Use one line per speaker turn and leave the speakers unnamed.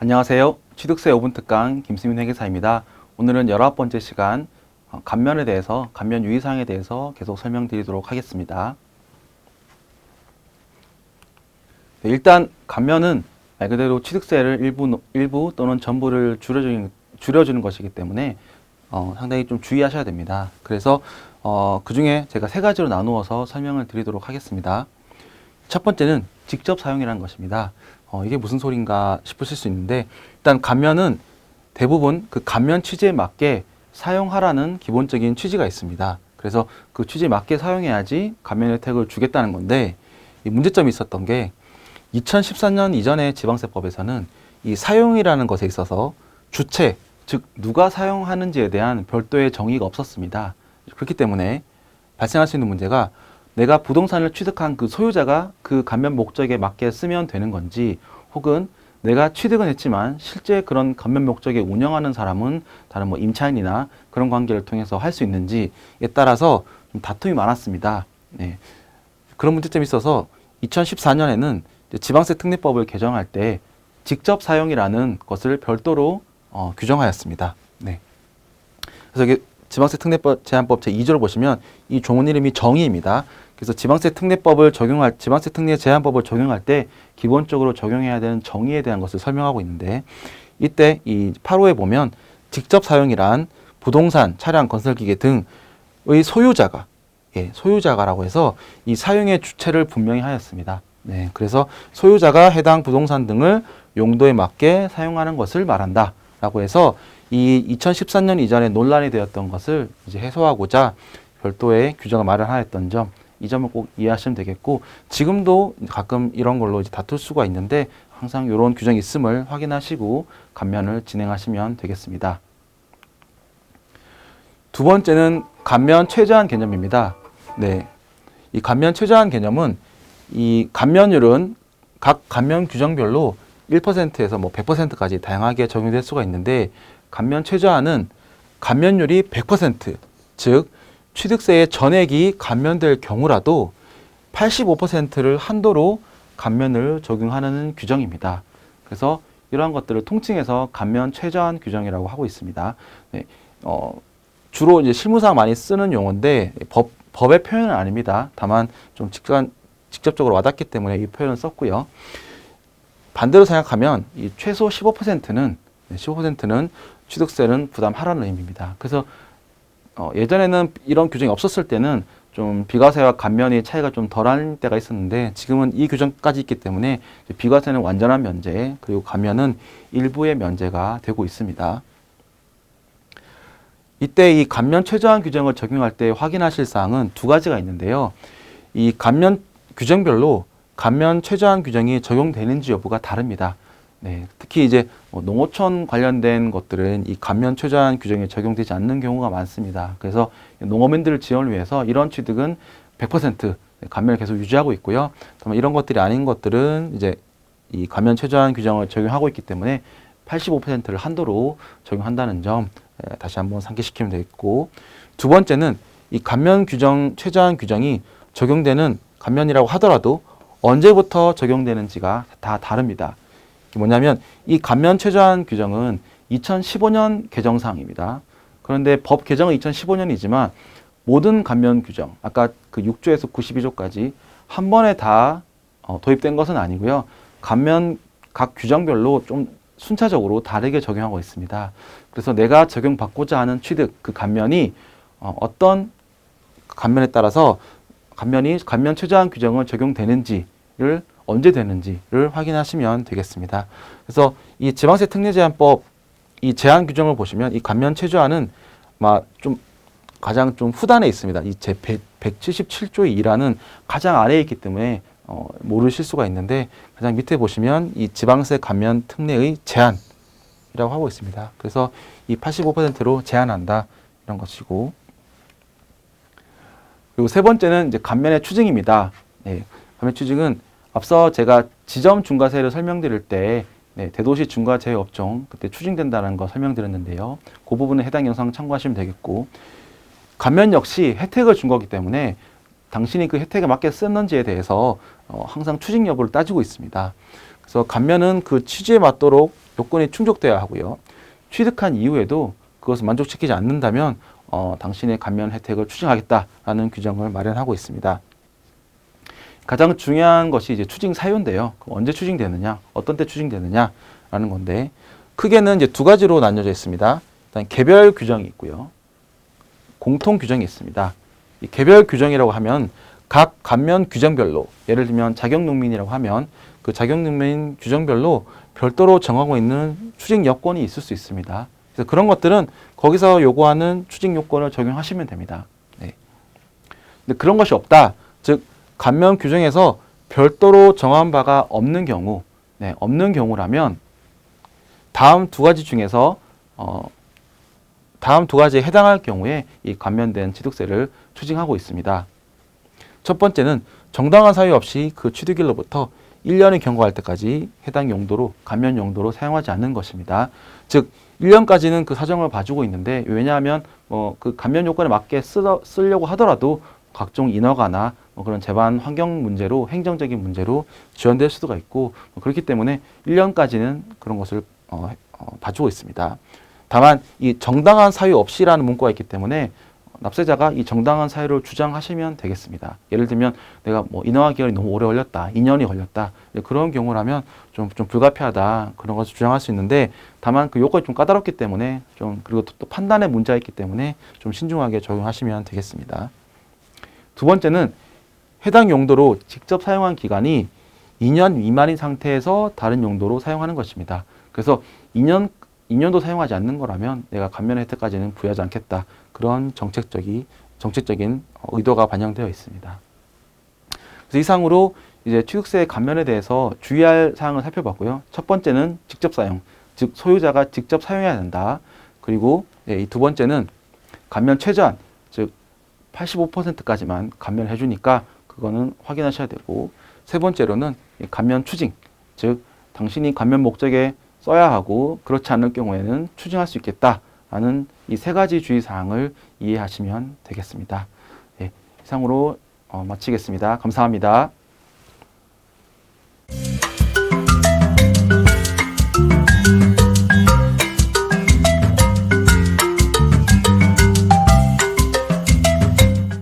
안녕하세요. 취득세 5분 특강 김수민 회계사입니다. 오늘은 19번째 시간 감면에 대해서, 감면 유의사항에 대해서 계속 설명드리도록 하겠습니다. 네, 일단 감면은 말 그대로 취득세를 일부 또는 전부를 줄여주는 것이기 때문에 상당히 좀 주의하셔야 됩니다. 그래서 그 중에 제가 세 가지로 나누어서 설명을 드리도록 하겠습니다. 첫 번째는 직접 사용이라는 것입니다. 이게 무슨 소린가 싶으실 수 있는데, 일단 감면은 대부분 그 감면 취지에 맞게 사용하라는 기본적인 취지가 있습니다. 그래서 그 취지에 맞게 사용해야지 감면 혜택을 주겠다는 건데, 이 문제점이 있었던 게 2014년 이전의 지방세법에서는 이 사용이라는 것에 있어서 주체, 즉 누가 사용하는지에 대한 별도의 정의가 없었습니다. 그렇기 때문에 발생할 수 있는 문제가 내가 부동산을 취득한 그 소유자가 그 감면 목적에 맞게 쓰면 되는 건지, 혹은 내가 취득은 했지만 실제 그런 감면 목적에 운영하는 사람은 다른 뭐 임차인이나 그런 관계를 통해서 할 수 있는지에 따라서 좀 다툼이 많았습니다. 네. 그런 문제점이 있어서 2014년에는 지방세 특례법을 개정할 때 직접 사용이라는 것을 별도로 규정하였습니다. 네. 그래서 이게 지방세 특례법 제한법 제2조를 보시면 이 종은 이름이 정의입니다. 그래서 지방세 특례 제한법을 적용할 때 기본적으로 적용해야 되는 정의에 대한 것을 설명하고 있는데, 이때 이 8호에 보면 직접 사용이란 부동산, 차량, 건설기계 등의 소유자가라고 해서 이 사용의 주체를 분명히 하였습니다. 네, 그래서 소유자가 해당 부동산 등을 용도에 맞게 사용하는 것을 말한다라고 해서 이 2014년 이전에 논란이 되었던 것을 이제 해소하고자 별도의 규정을 마련하였던 점, 이 점을 꼭 이해하시면 되겠고, 지금도 가끔 이런 걸로 이제 다툴 수가 있는데 항상 이런 규정이 있음을 확인하시고 감면을 진행하시면 되겠습니다. 두 번째는 감면 최저한 개념입니다. 네, 이 감면 최저한 개념은 이 감면율은 각 감면 규정별로 1%에서 뭐 100%까지 다양하게 적용될 수가 있는데, 감면 최저한은 감면율이 100%, 즉 취득세의 전액이 감면될 경우라도 85%를 한도로 감면을 적용하는 규정입니다. 그래서 이러한 것들을 통칭해서 감면 최저한 규정이라고 하고 있습니다. 네, 주로 이제 실무상 많이 쓰는 용어인데 법의 표현은 아닙니다. 다만 좀 직접적으로 와닿기 때문에 이 표현을 썼고요. 반대로 생각하면 이 최소 15%는 취득세는 부담하라는 의미입니다. 그래서 예전에는 이런 규정이 없었을 때는 좀 비과세와 감면의 차이가 좀 덜한 때가 있었는데, 지금은 이 규정까지 있기 때문에 비과세는 완전한 면제, 그리고 감면은 일부의 면제가 되고 있습니다. 이때 이 감면 최저한 규정을 적용할 때 확인하실 사항은 두 가지가 있는데요. 이 감면 규정별로 감면 최저한 규정이 적용되는지 여부가 다릅니다. 네, 특히 이제 농어촌 관련된 것들은 이 감면 최저한 규정이 적용되지 않는 경우가 많습니다. 그래서 농어민들을 지원을 위해서 이런 취득은 100% 감면을 계속 유지하고 있고요. 다만 이런 것들이 아닌 것들은 이제 이 감면 최저한 규정을 적용하고 있기 때문에 85%를 한도로 적용한다는 점 다시 한번 상기시키면 되겠고, 두 번째는 이 감면 규정 최저한 규정이 적용되는 감면이라고 하더라도 언제부터 적용되는지가 다 다릅니다. 뭐냐면 이 감면 최저한 규정은 2015년 개정사항입니다. 그런데 법 개정은 2015년이지만 모든 감면 규정, 아까 그 6조에서 92조까지 한 번에 다 도입된 것은 아니고요. 감면 각 규정별로 좀 순차적으로 다르게 적용하고 있습니다. 그래서 내가 적용받고자 하는 취득, 그 감면이 어떤 감면에 따라서 감면 최저한 규정은 적용되는지를 언제 되는지를 확인하시면 되겠습니다. 그래서 이 지방세 특례제한법 이 제한 규정을 보시면 이 감면 최저한은 가장 좀 후단에 있습니다. 이 제 177조의 2라는 가장 아래에 있기 때문에 모르실 수가 있는데, 가장 밑에 보시면 이 지방세 감면 특례의 제한이라고 하고 있습니다. 그래서 이 85%로 제한한다 이런 것이고, 그리고 세 번째는 이제 감면의 추징입니다. 네, 감면 추징은 앞서 제가 지점 중과세를 설명드릴 때 대도시 중과제외 업종 그때 추징된다는 거 설명드렸는데요. 그 부분은 해당 영상 참고하시면 되겠고, 감면 역시 혜택을 준 거기 때문에 당신이 그 혜택에 맞게 썼는지에 대해서 항상 추징 여부를 따지고 있습니다. 그래서 감면은 그 취지에 맞도록 요건이 충족되어야 하고요. 취득한 이후에도 그것을 만족시키지 않는다면 당신의 감면 혜택을 추징하겠다라는 규정을 마련하고 있습니다. 가장 중요한 것이 이제 추징 사유인데요. 언제 추징되느냐, 어떤 때 추징되느냐라는 건데 크게는 이제 두 가지로 나뉘어져 있습니다. 일단 개별 규정이 있고요, 공통 규정이 있습니다. 이 개별 규정이라고 하면 각 감면 규정별로, 예를 들면 자격농민이라고 하면 그 자격농민 규정별로 별도로 정하고 있는 추징 여건이 있을 수 있습니다. 그래서 그런 것들은 거기서 요구하는 추징 요건을 적용하시면 됩니다. 네. 근데 그런 것이 없다, 즉 감면 규정에서 별도로 정한 바가 없는 경우, 없는 경우라면 다음 두 가지 중에서 다음 두 가지에 해당할 경우에 이 감면된 취득세를 추징하고 있습니다. 첫 번째는 정당한 사유 없이 그 취득일로부터 1년이 경과할 때까지 해당 용도로, 감면 용도로 사용하지 않는 것입니다. 즉 1년까지는 그 사정을 봐주고 있는데, 왜냐하면 그 감면 요건에 맞게 쓰려고 하더라도 각종 인허가나 그런 재반 환경 문제로, 행정적인 문제로 지연될 수가 있고, 그렇기 때문에 1년까지는 그런 것을 봐주고 있습니다. 다만 이 정당한 사유 없이라는 문구가 있기 때문에 납세자가 이 정당한 사유를 주장하시면 되겠습니다. 예를 들면 내가 인허가 기간이 너무 오래 걸렸다, 2년이 걸렸다, 그런 경우라면 좀 불가피하다, 그런 것을 주장할 수 있는데, 다만 그 요건이 좀 까다롭기 때문에 그리고 또 판단에 문제가 있기 때문에 좀 신중하게 적용하시면 되겠습니다. 두 번째는 해당 용도로 직접 사용한 기간이 2년 미만인 상태에서 다른 용도로 사용하는 것입니다. 그래서 2년도 사용하지 않는 거라면 내가 감면 혜택까지는 부여하지 않겠다, 그런 정책적인 의도가 반영되어 있습니다. 그래서 이상으로 이제 취득세 감면에 대해서 주의할 사항을 살펴봤고요. 첫 번째는 직접 사용, 즉 소유자가 직접 사용해야 된다. 그리고 이 두 번째는 감면 최저한, 즉 85%까지만 감면해 주니까 그거는 확인하셔야 되고, 세 번째로는 감면 추징, 즉 당신이 감면 목적에 써야 하고 그렇지 않을 경우에는 추징할 수 있겠다라는 이 세 가지 주의사항을 이해하시면 되겠습니다. 네, 이상으로 마치겠습니다. 감사합니다.